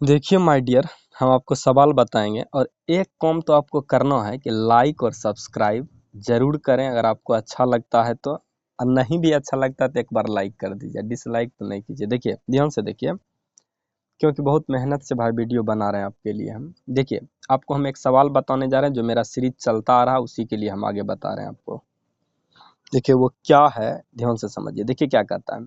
देखिए my dear, हम आपको सवाल बताएंगे और एक काम तो आपको करना है कि लाइक और सब्सक्राइब जरूर करें अगर आपको अच्छा लगता है तो, और नहीं भी अच्छा लगता तो एक बार लाइक कर दीजिए, डिसलाइक तो नहीं कीजिए। देखिए ध्यान से देखिए, क्योंकि बहुत मेहनत से भाई वीडियो बना रहे हैं आपके लिए हम। देखिए आपको हम एक सवाल बताने जा रहे हैं जो मेरा सीरीज चलता आ रहा है, उसी के लिए हम आगे बता रहे हैं आपको। देखिए वो क्या है, ध्यान से समझिए। देखिए क्या कहता है,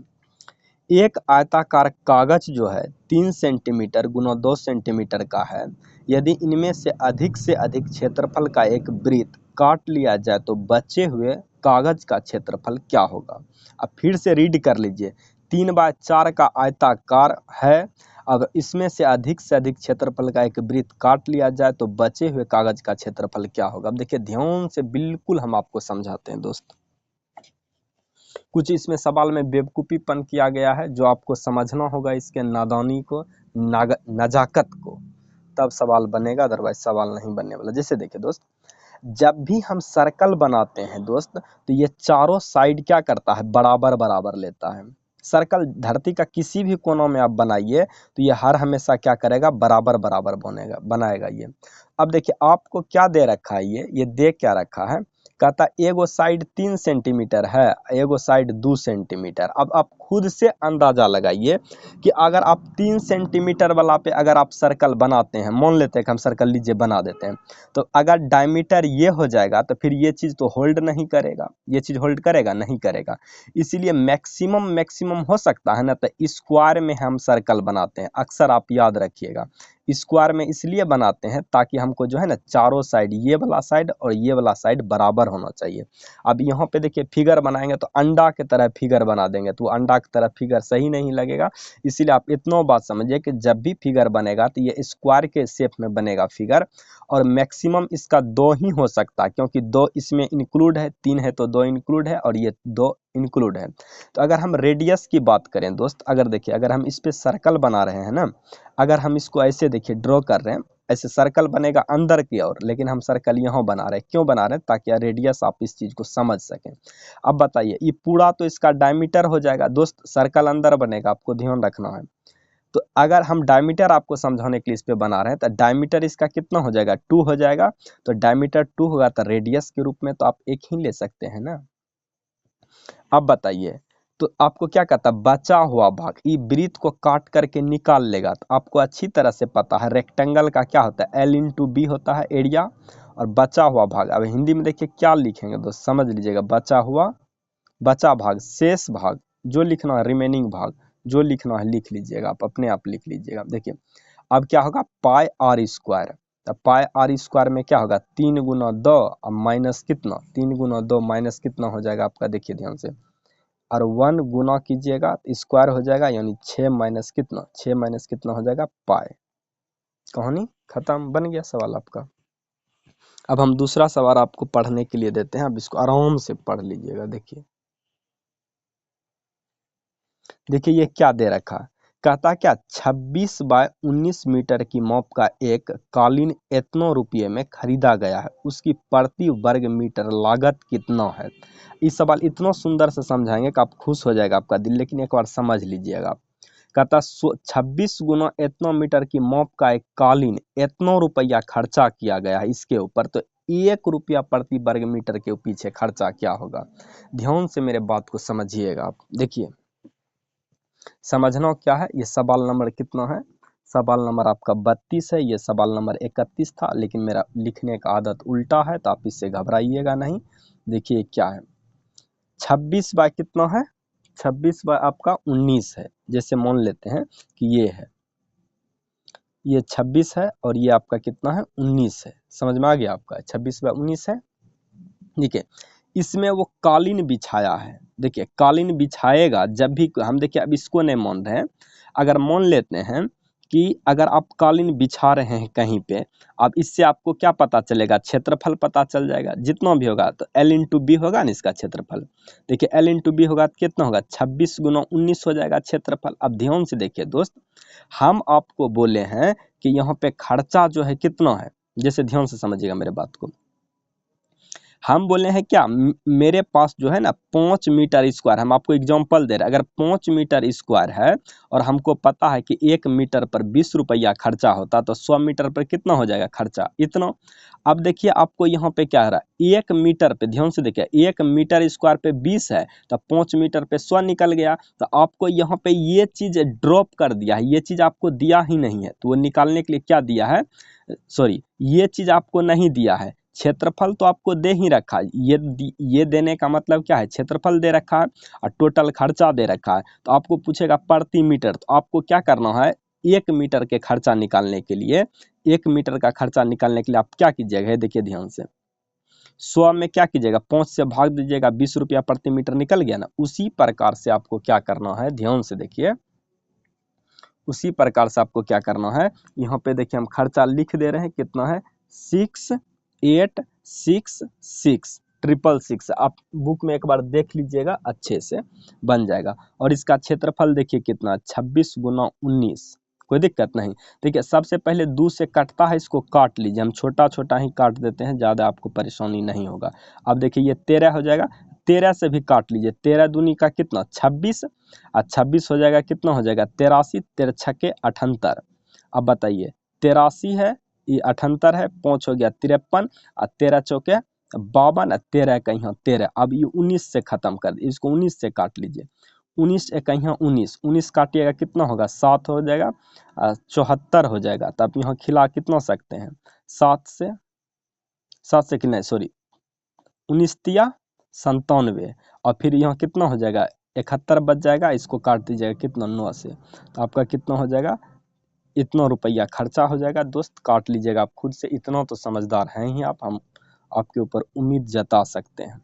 एक आयताकार कागज जो है 3 सेंटीमीटर गुना 2 सेंटीमीटर का है। यदि इनमें से अधिक क्षेत्रफल का एक वृत्त काट लिया जाए तो बचे हुए कागज का क्षेत्रफल क्या होगा। अब फिर से रीड कर लीजिए। 3x4 का आयताकार है। अब इसमें से अधिक क्षेत्रफल का एक वृत्त काट लिया जाए तो बचे हुए कागज का क्षेत्रफल क्या होगा। अब देखिए ध्यान से बिल्कुल हम आपको समझाते हैं दोस्त। कुछ इसमें सवाल में बेवकूफ़ीपन किया गया है जो आपको समझना होगा, इसके नादानी को, नजाकत को, तब सवाल बनेगा, अदरवाइज सवाल नहीं बनने वाला। जैसे देखिए दोस्त, जब भी हम सर्कल बनाते हैं दोस्त तो ये चारों साइड क्या करता है, बराबर बराबर लेता है। सर्कल धरती का किसी भी कोनों में आप बनाइए तो ये हर हमेशा क्या करेगा, बराबर बराबर बनाएगा ये। अब देखिए आपको क्या दे रखा है, ये दे क्या रखा है, कहता एगो साइड 3 सेंटीमीटर है, एगो साइड 2 सेंटीमीटर। अब आप खुद से अंदाजा लगाइए कि अगर आप 3 सेंटीमीटर वाला पे अगर आप सर्कल बनाते हैं, मान लेते हैं कि हम सर्कल लीजिए बना देते हैं, तो अगर डायमीटर ये हो जाएगा तो फिर ये चीज़ तो होल्ड नहीं करेगा, ये चीज़ होल्ड करेगा नहीं करेगा। इसीलिए मैक्सिमम हो सकता है ना, तो स्क्वायर में हम सर्कल बनाते हैं, अक्सर आप याद रखिएगा। स्क्वायर में इसलिए बनाते हैं ताकि हमको जो है ना चारों साइड, ये वाला साइड और ये वाला साइड बराबर होना चाहिए। अब यहाँ पे देखिए फिगर बनाएंगे तो अंडा की तरह फिगर बना देंगे तो अंडा की तरह फिगर सही नहीं लगेगा। इसीलिए आप इतना बात समझिए कि जब भी फिगर बनेगा तो ये स्क्वायर के शेप में बनेगा फिगर, और मैक्सिमम इसका 2 ही हो सकता है क्योंकि 2 इसमें इंक्लूड है, 3 है तो 2 इंक्लूड है और ये 2 इंक्लूड है। तो अगर हम रेडियस की बात करें दोस्त, अगर देखिए अगर हम इस पे सर्कल बना रहे हैं ना, अगर हम इसको ऐसे देखिए ड्रॉ कर रहे हैं, ऐसे सर्कल बनेगा अंदर की ओर, लेकिन हम सर्कल यहाँ बना रहे हैं, क्यों बना रहे हैं, ताकि रेडियस आप इस चीज़ को समझ सकें। अब बताइए ये पूरा तो इसका डायमीटर हो जाएगा दोस्त, सर्कल अंदर बनेगा, आपको ध्यान रखना है। तो अगर हम डायमीटर आपको समझाने के लिए इस पे बना रहे हैं तो डायमीटर इसका कितना हो जाएगा, 2 हो जाएगा। तो डायमीटर 2 होगा तो रेडियस के रूप में तो आप 1 ही ले सकते हैं ना। अब बताइए, तो आपको क्या कहता है, बचा हुआ भाग ये वृत्त को काट करके निकाल लेगा। तो आपको अच्छी तरह से पता है रेक्टेंगल का क्या होता है, L इंटू बी होता है एरिया, और बचा हुआ भाग। अब हिंदी में देखिए क्या लिखेंगे दोस्त, समझ लीजिएगा। बचा भाग, शेष भाग, जो लिखना है रिमेनिंग भाग, जो लिखना है लिख लीजिएगा, आप अपने आप लिख लीजिएगा। देखिए अब क्या होगा, पाई आर स्क्वायर। तो पाई आर स्क्वायर में क्या होगा, 3 गुना 2 और माइनस कितना, 3 गुना 2 माइनस कितना हो जाएगा आपका, देखिए ध्यान से, और 1 गुना कीजिएगा स्क्वायर हो जाएगा, यानी 6 माइनस कितना, 6 माइनस कितना हो जाएगा पाई। कहानी खत्म, बन गया सवाल आपका। अब हम दूसरा सवाल आपको पढ़ने के लिए देते हैं, अब इसको आराम से पढ़ लीजिएगा। देखिए ये क्या दे रखा है, कहता क्या 26 बाय 19 मीटर की माप का एक कालीन इतनों रुपये में खरीदा गया है, उसकी प्रति वर्ग मीटर लागत कितना है। इस सवाल इतना सुंदर से समझाएंगे कि आप खुश हो जाएगा आपका दिल, लेकिन एक बार समझ लीजिएगा आप। कहता 26 गुना इतना मीटर की माप का एक कालीन इतना रुपया खर्चा किया गया है इसके ऊपर, तो 1 रुपया प्रति वर्ग मीटर के पीछे खर्चा क्या होगा। ध्यान से मेरे बात को समझिएगा आप। देखिए समझना क्या है, ये सवाल नंबर कितना है, सवाल नंबर आपका 32 है, ये सवाल नंबर 31 था, लेकिन मेरा लिखने का आदत उल्टा है तो आप इससे घबराइएगा नहीं। देखिए क्या है, 26 बाय कितना है, 26 बाय आपका 19 है। जैसे मान लेते हैं कि ये 26 है और ये आपका कितना है, 19 है। समझ में आ गया आपका, 26 बाय 19 है। ठीक है, इसमें वो कालीन बिछाया है। देखिए कालीन बिछाएगा जब भी हम, देखिए अब इसको नहीं मान रहे हैं, अगर मान लेते हैं कि अगर आप कालीन बिछा रहे हैं कहीं पे, अब इससे आपको क्या पता चलेगा, क्षेत्रफल पता चल जाएगा जितना भी होगा। तो L इंटू बी होगा ना इसका क्षेत्रफल। देखिए L इंटू बी होगा तो कितना होगा, 26 गुना 19 हो जाएगा क्षेत्रफल। अब ध्यान से देखिए दोस्त, हम आपको बोले हैं कि यहाँ पे खर्चा जो है कितना है, जैसे ध्यान से समझिएगा मेरे बात को। हम बोले हैं क्या, मेरे पास जो है ना 5 मीटर स्क्वायर, हम आपको एग्जांपल दे रहे हैं, अगर 5 मीटर स्क्वायर है और हमको पता है कि 1 मीटर पर 20 रुपया खर्चा होता, तो 100 मीटर पर कितना हो जाएगा खर्चा, इतना। अब देखिए आपको यहाँ पे क्या हो रहा है, 1 मीटर पे ध्यान से देखिए, 1 मीटर स्क्वायर पे 20 है, तो 5 मीटर पे 100 निकल गया, तो आपको यहाँ पे ये चीज ड्रॉप कर दिया है, ये चीज आपको दिया ही नहीं है, तो वो निकालने के लिए क्या दिया है, सॉरी ये चीज आपको नहीं दिया है, क्षेत्रफल तो आपको दे ही रखा है, ये देने का मतलब क्या है, क्षेत्रफल दे रखा है और टोटल खर्चा दे रखा है, तो आपको पूछेगा प्रति मीटर, तो आपको क्या करना है, 1 मीटर के खर्चा निकालने के लिए, 1 मीटर का खर्चा निकालने के लिए आप क्या कीजिएगा, ये देखिए ध्यान से, 100 में क्या कीजिएगा, 5 से भाग दीजिएगा, 20 रुपया प्रति मीटर निकल गया ना, उसी प्रकार से आपको क्या करना है, ध्यान से देखिए, उसी प्रकार से आपको क्या करना है, यहाँ पे देखिए हम खर्चा लिख दे रहे हैं, कितना है 6866 आप बुक में एक बार देख लीजिएगा, अच्छे से बन जाएगा। और इसका क्षेत्रफल देखिए कितना, 26 गुना 19, कोई दिक्कत नहीं। देखिए सबसे पहले 2 से कटता है, इसको काट लीजिए, हम छोटा छोटा ही काट देते हैं, ज़्यादा आपको परेशानी नहीं होगा। अब देखिए ये 13 हो जाएगा, 13 से भी काट लीजिए, 13 दूनी का कितना 26, और 26 हो जाएगा, कितना हो जाएगा 83, 13 छक्के 78। अब बताइए 83 है, ये 78 है, 5 हो गया 53, और 13 चौके 52, और 13 का यहाँ 13। अब ये 19 से खत्म कर दीजिए, इसको 19 से काट लीजिए, 19 एक यहाँ 19, 19 काटिएगा कितना होगा 7 हो जाएगा, 74 हो जाएगा। तो आप यहाँ खिला कितना सकते हैं, 7 से कितना, सॉरी 19 तिया 97, और फिर यहाँ कितना हो जाएगा 71 बच जाएगा, इसको काट दीजिएगा कितना 9 से, तो आपका कितना हो जाएगा, इतना रुपया खर्चा हो जाएगा। दोस्त काट लीजिएगा आप खुद से, इतना तो समझदार हैं ही आप, हम आपके ऊपर उम्मीद जता सकते हैं।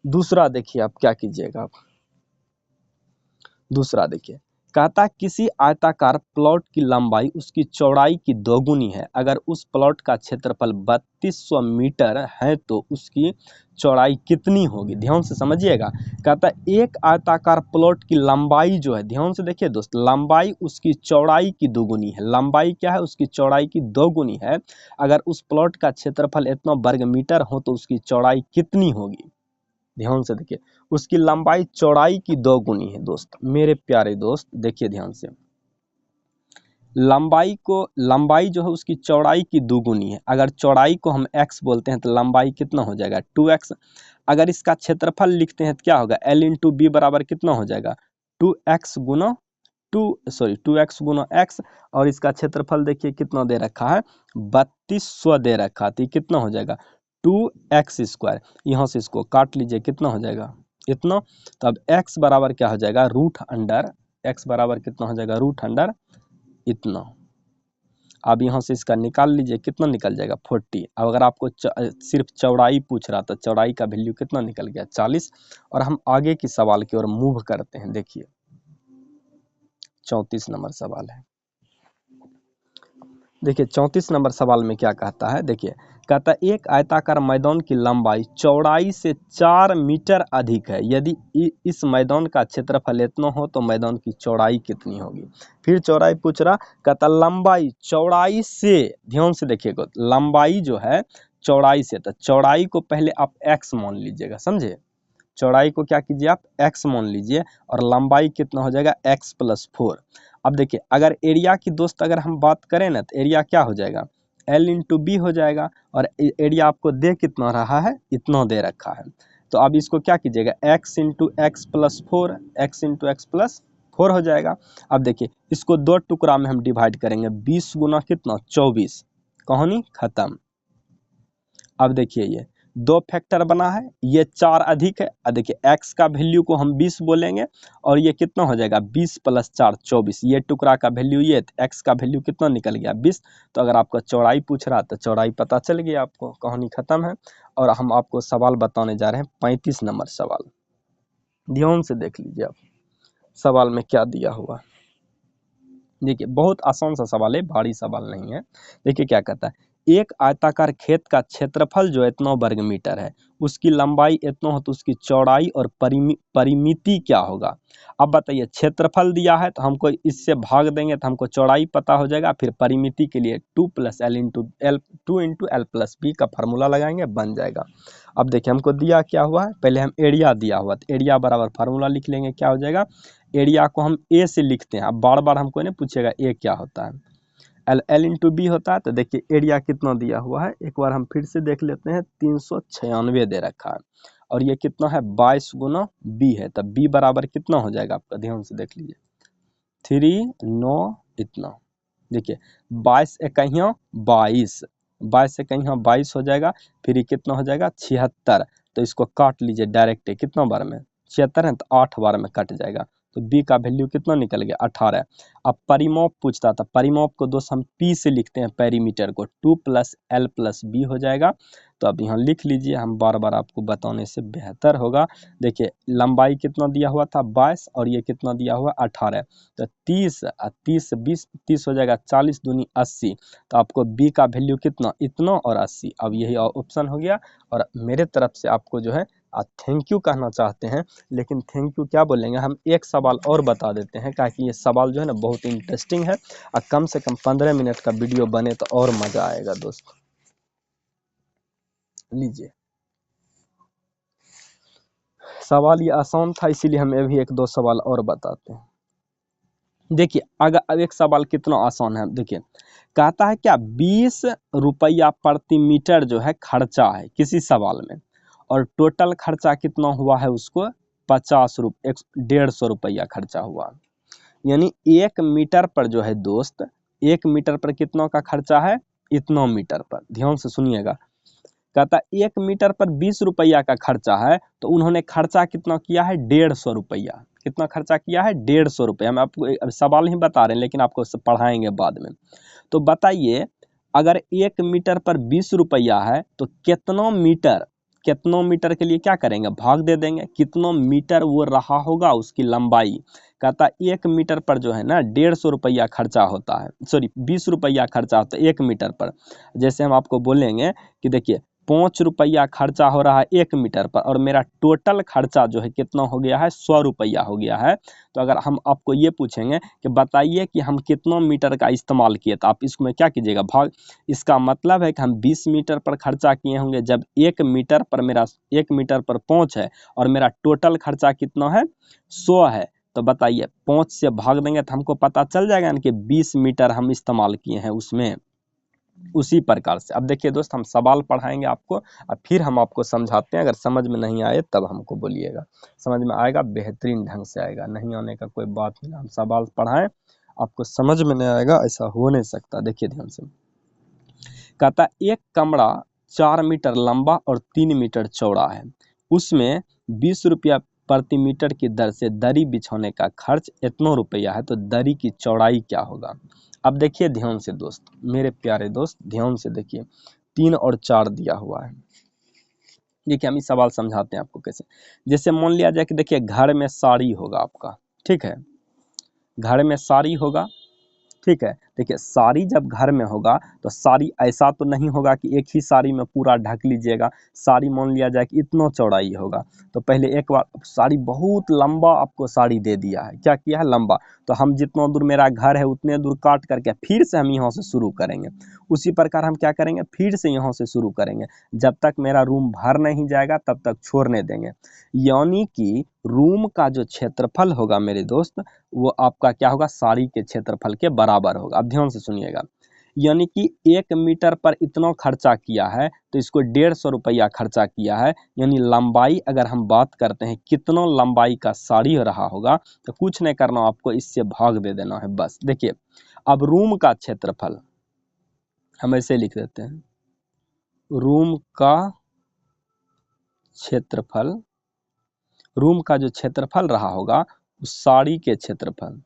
दूसरा देखिए आप क्या कीजिएगा, आप दूसरा देखिए, कहता है किसी आयताकार प्लॉट की लंबाई उसकी चौड़ाई की दोगुनी है, अगर उस प्लॉट का क्षेत्रफल 3200 मीटर है तो उसकी चौड़ाई कितनी होगी। ध्यान से समझिएगा, कहता है एक आयताकार प्लॉट की लंबाई जो है, ध्यान से देखिए दोस्त, लंबाई उसकी चौड़ाई की दोगुनी है, लंबाई क्या है, उसकी चौड़ाई की दोगुनी है, अगर उस प्लॉट का क्षेत्रफल इतना वर्ग मीटर हो तो उसकी चौड़ाई कितनी होगी। ध्यान से देखिए, उसकी लंबाई चौड़ाई की दोगुनी है दोस्त, मेरे प्यारे दोस्त देखिए ध्यान से, लंबाई जो है उसकी चौड़ाई की दोगुनी है, अगर चौड़ाई को हम x बोलते हैं तो लंबाई कितना हो जाएगा 2x, अगर इसका क्षेत्रफल लिखते हैं तो क्या होगा l इंटू बी बराबर कितना हो जाएगा 2x गुना 2x गुना x, और इसका क्षेत्रफल देखिए कितना दे रखा है 3200 दे रखा है, तो कितना हो जाएगा 2x स्क्वायर, यहाँ से इसको काट लीजिए कितना हो जाएगा इतना, तो अब x बराबर क्या हो जाएगा x बराबर कितना हो जाएगा रूट अंडर इतना। अब यहाँ से इसका निकाल लीजिए कितना निकल जाएगा 40। अब अगर आपको सिर्फ चौड़ाई पूछ रहा था, चौड़ाई का वैल्यू कितना निकल गया 40। और हम आगे की सवाल की ओर मूव करते हैं, देखिए 34 नंबर सवाल है। देखिए 34 नंबर सवाल में क्या कहता है, देखिए कहता है एक आयताकार मैदान की लंबाई चौड़ाई से 4 मीटर अधिक है, यदि इस मैदान का क्षेत्रफल इतना हो तो मैदान की चौड़ाई कितनी होगी। फिर चौड़ाई पूछ रहा, कहता लंबाई चौड़ाई से, ध्यान से देखिएगा, लंबाई जो है चौड़ाई से, तो चौड़ाई को पहले आप x मान लीजिएगा, समझे, चौड़ाई को क्या कीजिए आप x मान लीजिए, और लंबाई कितना हो जाएगा x + 4। अब देखिए अगर एरिया की दोस्त अगर हम बात करें ना, तो एरिया क्या हो जाएगा L इंटू बी हो जाएगा, और एरिया आपको दे कितना रहा है, इतना दे रखा है, तो अब इसको क्या कीजिएगा x into x + 4, x into x + 4 हो जाएगा। अब देखिए इसको 2 टुकड़ा में हम डिवाइड करेंगे, 20 गुना कितना 24, कहानी खत्म। अब देखिए ये 2 फैक्टर बना है, ये 4 अधिक है, और देखिए x का वैल्यू को हम 20 बोलेंगे, और ये कितना हो जाएगा 20 + 4 24, ये टुकड़ा का वैल्यू ये, तो x का वैल्यू कितना निकल गया 20। तो अगर आपका चौड़ाई पूछ रहा तो चौड़ाई पता चल गया आपको, कहानी खत्म है। और हम आपको सवाल बताने जा रहे हैं 35 नंबर सवाल, ध्यान से देख लीजिए आप सवाल में क्या दिया हुआ। देखिए बहुत आसान सा सवाल है, भारी सवाल नहीं है। देखिए क्या कहता है, एक आयताकार खेत का क्षेत्रफल जो है इतना वर्ग मीटर है, उसकी लंबाई इतना हो तो उसकी चौड़ाई और परिमिति क्या होगा। अब बताइए, क्षेत्रफल दिया है तो हमको इससे भाग देंगे तो हमको चौड़ाई पता हो जाएगा, फिर परिमिति के लिए 2 + L का फार्मूला लगाएंगे, बन जाएगा। अब देखिए हमको दिया क्या हुआ है, पहले हम एरिया दिया हुआ तो एरिया बराबर फार्मूला लिख लेंगे, क्या हो जाएगा, एरिया को हम ए से लिखते हैं। अब बार बार हमको नहीं पूछेगा ए क्या होता है, L इंटू बी होता है। तो देखिए एरिया कितना दिया हुआ है, एक बार हम फिर से देख लेते हैं, 396 दे रखा है, और ये कितना है 22 गुना बी है, तब बी बराबर कितना हो जाएगा आपका, ध्यान से देख लीजिए, 3 9 इतना। देखिए 22 इक्कीस 22, 22 इक्कीस 22 हो जाएगा, फिर ये कितना हो जाएगा 76। तो इसको काट लीजिए डायरेक्ट, कितना बार में 76 है तो 8 बार में कट जाएगा, तो b का वैल्यू कितना निकल गया 18। अब परिमाप पूछता था, परिमाप को दोस्त हम p से लिखते हैं, पेरीमीटर को 2 + L + b हो जाएगा। तो अब यहाँ लिख लीजिए, हम बार बार आपको बताने से बेहतर होगा। देखिए लंबाई कितना दिया हुआ था 22 और ये कितना दिया हुआ 18, तो 30 30 20 30 हो जाएगा, 40 दूनी 80। तो आपको b का वैल्यू कितना इतना और 80, अब यही ऑप्शन हो गया। और मेरे तरफ से आपको जो है थैंक यू कहना चाहते हैं, लेकिन थैंक यू क्या बोलेंगे, हम एक सवाल और बता देते हैं, ताकि ये सवाल जो है ना बहुत इंटरेस्टिंग है, और कम से कम 15 मिनट का वीडियो बने तो और मजा आएगा दोस्त। लीजिए सवाल ये आसान था, इसीलिए हम अभी एक दो सवाल और बताते हैं। देखिए अगर अब एक सवाल कितना आसान है, देखिए कहता है क्या 20 रुपया प्रति मीटर जो है खर्चा है किसी सवाल में, और टोटल खर्चा कितना हुआ है उसको 150 रुपया खर्चा हुआ। यानी 1 मीटर पर जो है दोस्त, 1 मीटर पर कितना का खर्चा है, इतना मीटर पर, ध्यान से सुनिएगा। कहता 1 मीटर पर 20 रुपया का खर्चा है, तो उन्होंने खर्चा कितना किया है 150 रुपया। कितना खर्चा किया है 150 रुपया। हम आपको अब सवाल नहीं बता रहे हैं, लेकिन आपको पढ़ाएंगे बाद में। तो बताइए अगर 1 मीटर पर 20 रुपया है तो कितना मीटर के लिए क्या करेंगे, भाग दे देंगे, कितना मीटर वो रहा होगा उसकी लंबाई। कहता 1 मीटर पर जो है ना 150 रुपया खर्चा होता है, सॉरी 20 रुपया खर्चा होता है 1 मीटर पर। जैसे हम आपको बोलेंगे कि देखिए 5 रुपया खर्चा हो रहा है 1 मीटर पर, और मेरा टोटल खर्चा जो है कितना हो गया है 100 रुपया हो गया है। तो अगर हम आपको ये पूछेंगे कि बताइए कि हम कितना मीटर का इस्तेमाल किए, तो आप इसमें क्या कीजिएगा भाग। इसका मतलब है कि हम 20 मीटर पर खर्चा किए होंगे, जब 1 मीटर पर मेरा 1 मीटर पर 5 है और मेरा टोटल खर्चा कितना है 100 है, तो बताइए 5 से भाग देंगे तो हमको पता चल जाएगा ना कि 20 मीटर हम इस्तेमाल किए हैं उसमें। उसी प्रकार से अब देखिए दोस्त, हम सवाल पढ़ाएंगे आपको और फिर हम आपको समझाते हैं। अगर समझ में नहीं आए तब हमको बोलिएगा, समझ में आएगा बेहतरीन ढंग से आएगा, नहीं आने का कोई बात नहीं। हम सवाल पढ़ाएं, आपको समझ में नहीं आएगा ऐसा हो नहीं सकता। देखिए ध्यान से, कहता एक कमरा 4 मीटर लंबा और 3 मीटर चौड़ा है, उसमें 20 रुपया प्रति मीटर की दर से दरी बिछाने का खर्च इतना रुपया है, तो दरी की चौड़ाई क्या होगा। अब देखिए ध्यान से दोस्त, मेरे प्यारे दोस्त ध्यान से देखिए, 3 और 4 दिया हुआ है। देखिए हम इस सवाल समझाते हैं आपको कैसे। जैसे मान लिया जाए कि देखिए घर में साड़ी होगा आपका, ठीक है, घर में साड़ी होगा, ठीक है। देखिए साड़ी जब घर में होगा तो साड़ी ऐसा तो नहीं होगा कि एक ही साड़ी में पूरा ढक लीजिएगा। साड़ी मान लिया जाए कि इतना चौड़ाई होगा, तो पहले एक बार साड़ी बहुत लंबा आपको साड़ी दे दिया है, क्या किया है लंबा, तो हम जितना दूर मेरा घर है उतने दूर काट करके फिर से हम यहाँ से शुरू करेंगे। उसी प्रकार हम क्या करेंगे, फिर से यहाँ से शुरू करेंगे, जब तक मेरा रूम भर नहीं जाएगा तब तक छोड़ने देंगे। यानी कि रूम का जो क्षेत्रफल होगा मेरे दोस्त, वो आपका क्या होगा साड़ी के क्षेत्रफल के बराबर होगा। अब ध्यान से सुनिएगा, यानी कि 1 मीटर पर इतना खर्चा किया है तो इसको 150 रुपया खर्चा किया है। यानी लंबाई अगर हम बात करते हैं कितना लंबाई का साड़ी रहा होगा, तो कुछ नहीं करना, आपको इससे भाग दे देना है बस। देखिए अब रूम का क्षेत्रफल हम ऐसे लिख देते हैं, रूम का क्षेत्रफल, रूम का जो क्षेत्रफल रहा होगा उस साड़ी के क्षेत्रफल,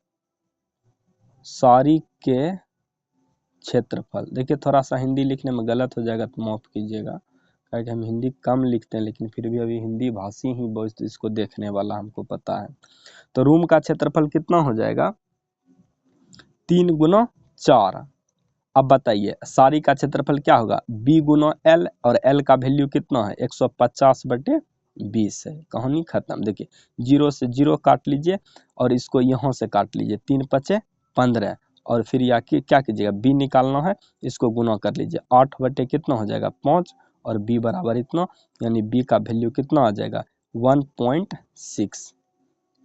साड़ी के क्षेत्रफल। देखिए थोड़ा सा हिंदी लिखने में गलत हो जाएगा तो माफ़ कीजिएगा, क्योंकि हम हिंदी कम लिखते हैं, लेकिन फिर भी अभी हिंदी भाषी ही बहुत इसको देखने वाला हमको पता है। तो रूम का क्षेत्रफल कितना हो जाएगा 3 गुना 4, अब बताइए सारी का क्षेत्रफल क्या होगा, b गुना l, और l का वैल्यू कितना है 150/20 है। कहानी खत्म। देखिए 0 से 0 काट लीजिए और इसको यहाँ से काट लीजिए, 3 पचे 15, और फिर या क्या कीजिएगा, b निकालना है, इसको गुना कर लीजिए, 8 बटे कितना हो जाएगा 5, और b बराबर इतना, यानी b का वैल्यू कितना आ जाएगा 1.6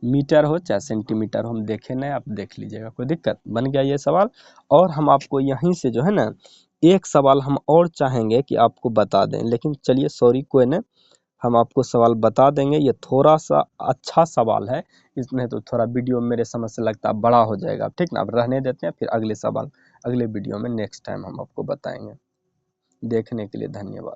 मीटर हो चाहे सेंटीमीटर हो, हम देखे नहीं, आप देख लीजिएगा, कोई दिक्कत। बन गया ये सवाल। और हम आपको यहीं से जो है ना एक सवाल हम और चाहेंगे कि आपको बता दें, लेकिन चलिए सॉरी कोई नहीं, हम आपको सवाल बता देंगे। ये थोड़ा सा अच्छा सवाल है, इसमें तो थोड़ा वीडियो मेरे समझ से लगता है बड़ा हो जाएगा, ठीक ना। अब रहने देते हैं, फिर अगले सवाल अगले वीडियो में नेक्स्ट टाइम हम आपको बताएंगे। देखने के लिए धन्यवाद।